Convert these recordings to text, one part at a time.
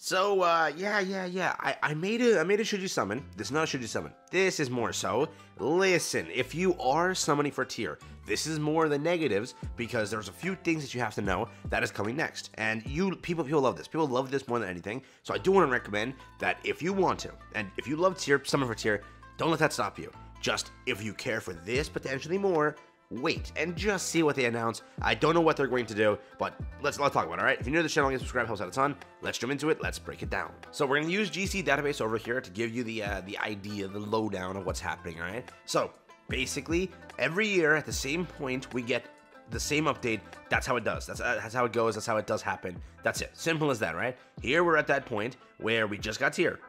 So, yeah. I made a Should You Summon. This is not a Should You Summon. This is more so, listen, if you are summoning for tier, this is more the negatives because there's a few things that you have to know that is coming next. And people love this. People love this more than anything. So I do want to recommend that if you want to, and if you love tier, summon for tier, don't let that stop you. Just, if you care for this potentially more, wait and just see what they announce. I don't know what they're going to do, but let's talk about it, alright? If you're new to the channel, subscribe, helps out a ton. Let's jump into it, let's break it down. So we're going to use GC database over here to give you the idea, the lowdown of what's happening, alright? So, basically, every year at the same point, we get the same update. That's how it does. That's how it goes, that's how it does happen. That's it. Simple as that, right? Here we're at that point where we just got tier.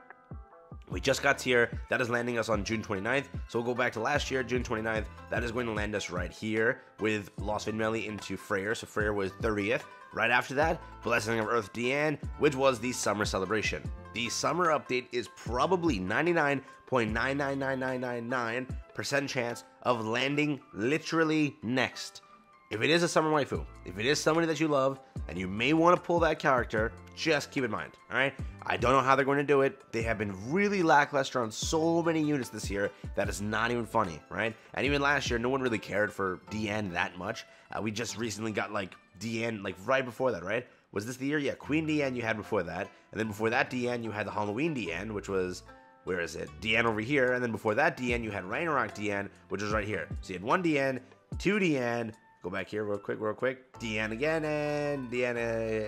We just got tier. That is landing us on June 29th. So we'll go back to last year, June 29th. That is going to land us right here with Lost Vid Melee into Freyr. So Freyr was 30th. Right after that, Blessing of Earth Diane, which was the summer celebration. The summer update is probably 99.999999% chance of landing literally next. If it is a summer waifu, if it is somebody that you love, and you may want to pull that character, just keep in mind, alright? I don't know how they're going to do it. They have been really lackluster on so many units this year that is not even funny, right? And even last year, no one really cared for Diane that much. We just recently got, like, Diane, like, right before that, right? Was this the year? Yeah, Queen Diane you had before that. And then before that Diane, you had the Halloween Diane, which was... Where is it? Diane over here. And then before that Diane, you had Ragnarok Diane, which was right here. So you had one Diane, two Diane... Go back here real quick. Diane again, and Diane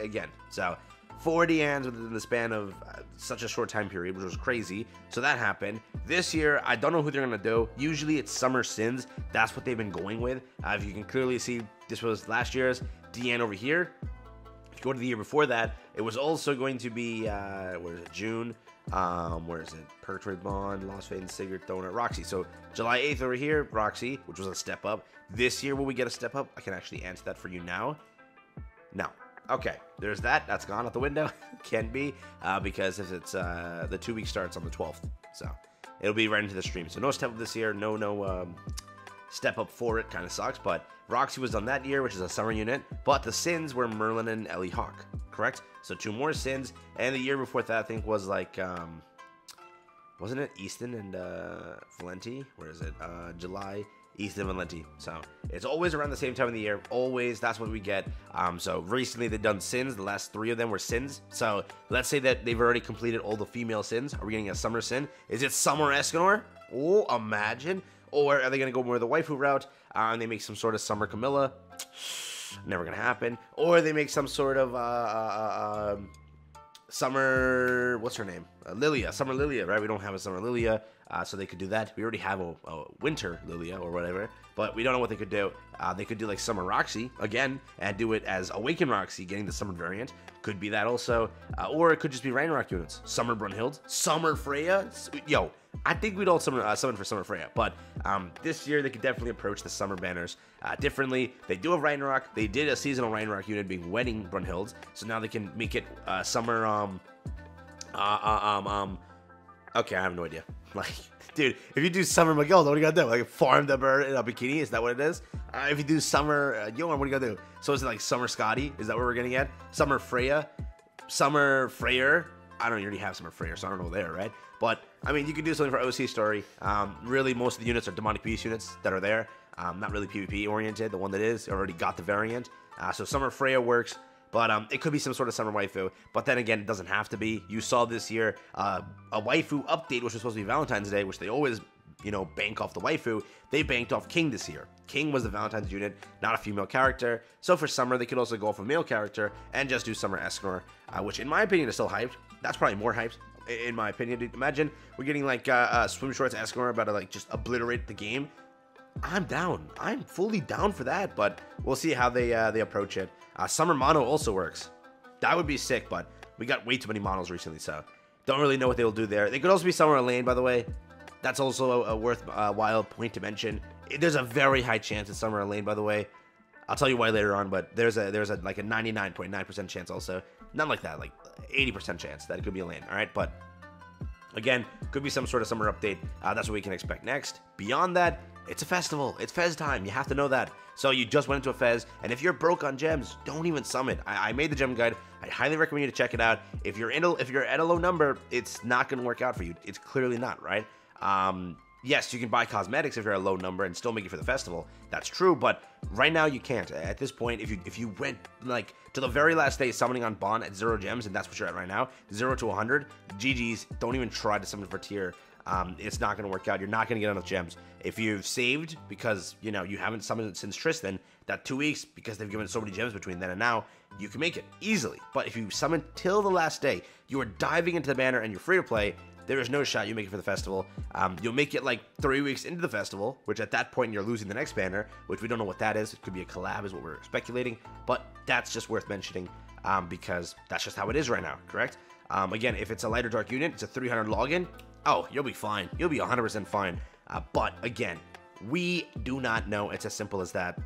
again. So, 4 Dianes within the span of such a short time period, which was crazy. So that happened. This year, I don't know who they're going to do. Usually it's Summer Sins. That's what they've been going with. If you can clearly see, this was last year's Diane over here. If you go to the year before that, it was also going to be, where is it, June? Where is it? Pertwee Bond, Lost Faith, Sigurd, Donut, Roxy. So July 8th over here, Roxy, which was a step up. This year, will we get a step up? I can actually answer that for you now. No. Okay, there's that. That's gone out the window. Can be, because if it's, the 2 week starts on the 12th. So it'll be right into the stream. So no step up this year. No step up for it. Kind of sucks, but Roxy was done that year, which is a summer unit. But the Sins were Merlin and Ellie Hawk, correct? So 2 more Sins. And the year before that, I think, was like, wasn't it Easton and Valenti? Where is it? July, Easton and Valenti. So it's always around the same time of the year. Always, that's what we get. So recently they've done Sins. The last 3 of them were Sins. So let's say that they've already completed all the female Sins. Are we getting a summer Sin? Is it Summer Escanor? Oh, imagine. Or are they going to go more the waifu route and they make some sort of Summer Camilla? Never going to happen. Or they make some sort of Summer, what's her name? Lilia, Summer Lilia, right? We don't have a Summer Lilia, so they could do that. We already have a Winter Lilia or whatever, but we don't know what they could do. They could do like Summer Roxy again and do it as Awaken Roxy, getting the Summer variant. Could be that also, or it could just be Ragnarok units. Summer Brunhild, Summer Freya. Yo, I think we'd all summon for Summer Freya, but this year they could definitely approach the Summer banners differently. They do have Ragnarok. They did a seasonal Ragnarok unit being Wedding Brunhilds, so now they can make it Summer. Okay, I have no idea. Like, dude, if you do Summer Magilda, what are you gonna do? Like, farm the bird in a bikini? Is that what it is? If you do Summer Yoan, what are you gonna do? So is it like Summer Scotty? Is that what we're getting at? Summer Freya? Summer Freyr? I don't already have Summer Freyr, so I don't know there, right? But, I mean, you could do something for OC Story. Really, most of the units are demonic beast units that are there. Not really PvP oriented. The one that is already got the variant. So Summer Freya works. But it could be some sort of summer waifu. But then again, it doesn't have to be. You saw this year a waifu update, which was supposed to be Valentine's Day, which they always, you know, bank off the waifu. They banked off King this year. King was the Valentine's unit, not a female character. So for summer, they could also go off a male character and just do Summer Escanor, which in my opinion is still hyped. That's probably more hyped, in my opinion. Dude, imagine we're getting like Swim Shorts Escanor about to like just obliterate the game. I'm down. I'm fully down for that, but we'll see how they approach it. Summer Mono also works. That would be sick, but we got way too many monos recently, so don't really know what they'll do there. They could also be Summer Elaine, by the way. That's also a worthwhile point to mention. There's a very high chance it's Summer Elaine, by the way. I'll tell you why later on, but there's a like a 99.9% chance also. Not like that, like 80% chance that it could be Elaine, all right? But again, could be some sort of summer update. That's what we can expect next. Beyond that, It's a festival. It's Fez time. You have to know that. So you just went into a Fez, and if you're broke on gems, don't even summon. I made the gem guide. I highly recommend you to check it out. If you're at a low number, it's not going to work out for you. It's clearly not, right? Yes, you can buy cosmetics if you're at a low number and still make it for the festival. That's true, but right now you can't. At this point, if you went like to the very last day summoning on Bond at 0 gems, and that's what you're at right now, 0 to 100, GG's. Don't even try to summon for tier. It's not going to work out. You're not going to get enough gems. If you've saved because, you haven't summoned it since Tristan, that 2 weeks, because they've given so many gems between then and now, you can make it easily. But if you summon till the last day, you are diving into the banner and you're free to play, there is no shot you make it for the festival. You'll make it like 3 weeks into the festival, which at that point you're losing the next banner, which we don't know what that is. It could be a collab is what we're speculating, but that's just worth mentioning because that's just how it is right now, correct? Again, if it's a lighter dark unit, it's a 300 login. Oh, you'll be fine. You'll be 100% fine. But again, we do not know. It's as simple as that.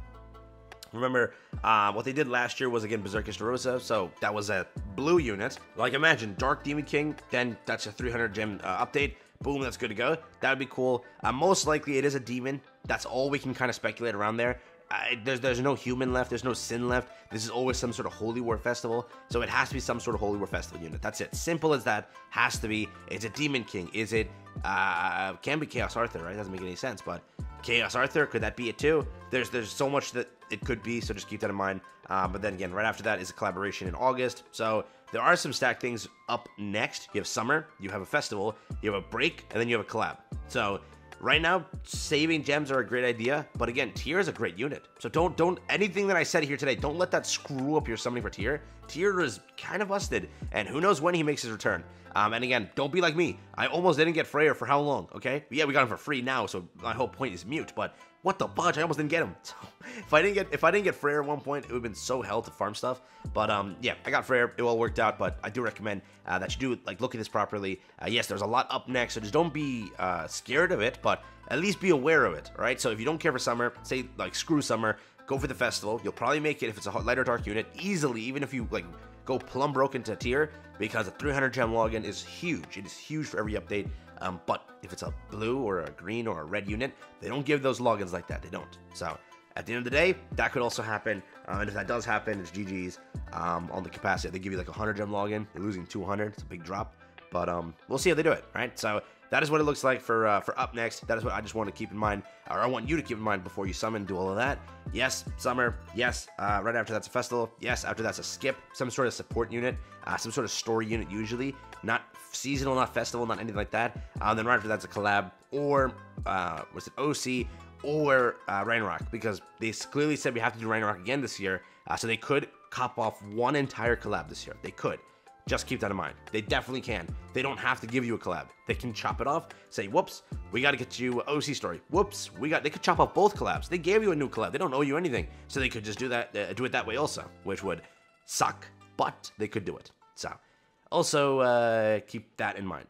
Remember, what they did last year was, again, Berserkers DeRosa, so that was a blue unit. Like, imagine, Dark Demon King, then that's a 300 gem update. Boom, that's good to go. That would be cool. Most likely, it is a demon. That's all we can kind of speculate around there. There's no human left. There's no sin left. This is always some sort of Holy War festival, so it has to be some sort of Holy War festival unit. That's it. Simple as that. Has to be. Is it Demon King? Is it, can be Chaos Arthur, right? Doesn't make any sense, but Chaos Arthur, could that be it too? There's so much that it could be, so just keep that in mind. But then again, right after that is a collaboration in August, so there are some stacked things up next. You have summer, you have a festival, you have a break, and then you have a collab. So right now, saving gems are a great idea, but again, tier is a great unit. So don't anything that I said here today, don't let that screw up your summoning for tier. Tier is kind of busted, and who knows when he makes his return. And again, don't be like me. I almost didn't get Freyr for how long, okay? Yeah, we got him for free now, so my whole point is mute, but what the fudge? I almost didn't get him. So if I didn't get Freyr at one point, it would have been so hell to farm stuff. But yeah, I got Freyr. It all worked out, but I do recommend that you do look at this properly. Yes, there's a lot up next, so just don't be scared of it, but at least be aware of it, all right? So if you don't care for summer, say screw summer, go for the festival. You'll probably make it if it's a lighter dark unit easily, even if you go plumb broke into tier, because a 300 gem login is huge. It is huge for every update. But if it's a blue or a green or a red unit, they don't give those logins like that. They don't. So at the end of the day, that could also happen. And if that does happen, it's GG's on the capacity. They give you a 100 gem login. You're losing 200. It's a big drop. But we'll see how they do it, right? So that is what it looks like for up next. That is what I just want to keep in mind, or I want you to keep in mind before you summon, do all of that. Yes, summer. Yes, right after that's a festival. Yes, after that's a skip, some sort of support unit, some sort of story unit usually. Not seasonal, not festival, not anything like that. Then right after that's a collab, or was it OC, or Ragnarok, because they clearly said we have to do Ragnarok again this year, so they could cop off one entire collab this year. They could. Just keep that in mind. They definitely can. They don't have to give you a collab. They can chop it off, say, whoops, we got to get you an OC story. Whoops, they could chop off both collabs. They gave you a new collab. They don't owe you anything. So they could just do that, do it that way also, which would suck, but they could do it. So also keep that in mind.